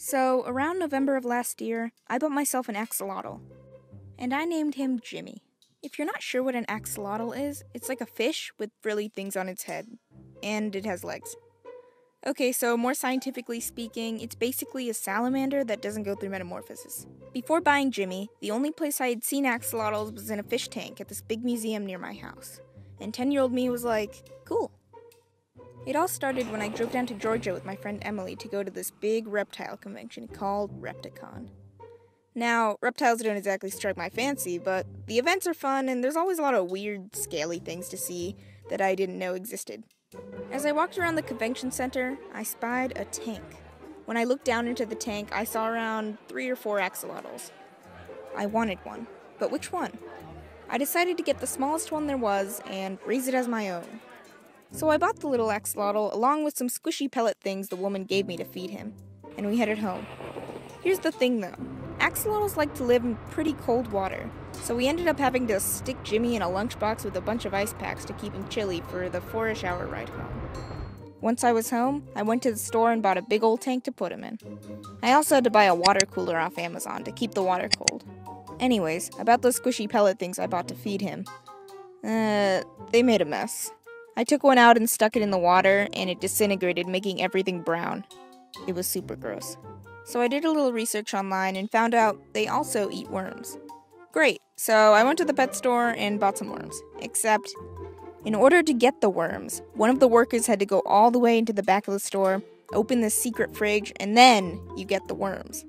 So, around November of last year, I bought myself an axolotl, and I named him Jimmy. If you're not sure what an axolotl is, it's like a fish with frilly things on its head, and it has legs. Okay, so more scientifically speaking, it's basically a salamander that doesn't go through metamorphosis. Before buying Jimmy, the only place I had seen axolotls was in a fish tank at this big museum near my house, and 10-year-old me was like, cool. It all started when I drove down to Georgia with my friend Emily to go to this big reptile convention called Repticon. Now, reptiles don't exactly strike my fancy, but the events are fun and there's always a lot of weird, scaly things to see that I didn't know existed. As I walked around the convention center, I spied a tank. When I looked down into the tank, I saw around 3 or 4 axolotls. I wanted one, but which one? I decided to get the smallest one there was and raise it as my own. So I bought the little axolotl along with some squishy pellet things the woman gave me to feed him, and we headed home. Here's the thing though, axolotls like to live in pretty cold water, so we ended up having to stick Jimmy in a lunchbox with a bunch of ice packs to keep him chilly for the 4-ish hour ride home. Once I was home, I went to the store and bought a big old tank to put him in. I also had to buy a water cooler off Amazon to keep the water cold. Anyways, about those squishy pellet things I bought to feed him. They made a mess. I took one out and stuck it in the water, and it disintegrated, making everything brown. It was super gross. So I did a little research online and found out they also eat worms. Great, so I went to the pet store and bought some worms. Except, in order to get the worms, one of the workers had to go all the way into the back of the store, open this secret fridge, and then you get the worms.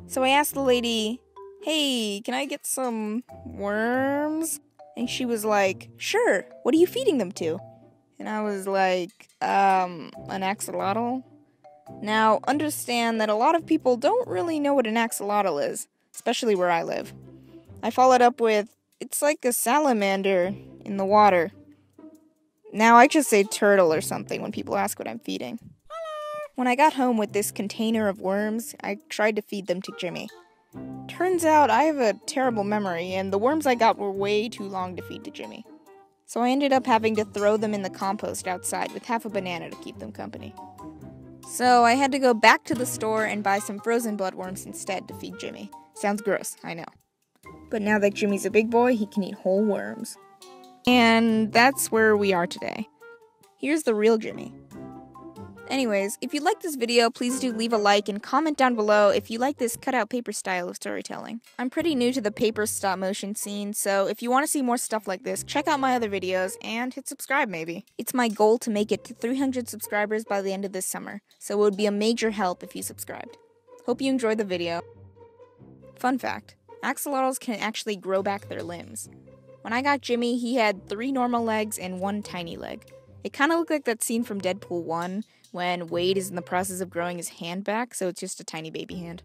So I asked the lady, "Hey, can I get some worms?" And she was like, "Sure, what are you feeding them to?" And I was like, an axolotl? Now, understand that a lot of people don't really know what an axolotl is, especially where I live. I followed up with, it's like a salamander in the water. Now, I just say turtle or something when people ask what I'm feeding. When I got home with this container of worms, I tried to feed them to Jimmy. Turns out I have a terrible memory, and the worms I got were way too long to feed to Jimmy. So I ended up having to throw them in the compost outside with half a banana to keep them company. So I had to go back to the store and buy some frozen bloodworms instead to feed Jimmy. Sounds gross, I know. But now that Jimmy's a big boy, he can eat whole worms. And that's where we are today. Here's the real Jimmy. Anyways, if you like this video, please do leave a like and comment down below if you like this cutout paper style of storytelling. I'm pretty new to the paper stop motion scene, so if you want to see more stuff like this, check out my other videos and hit subscribe maybe. It's my goal to make it to 300 subscribers by the end of this summer, so it would be a major help if you subscribed. Hope you enjoyed the video. Fun fact, axolotls can actually grow back their limbs. When I got Jimmy, he had 3 normal legs and 1 tiny leg. It kind of looked like that scene from Deadpool 1, when Wade is in the process of growing his hand back, so it's just a tiny baby hand.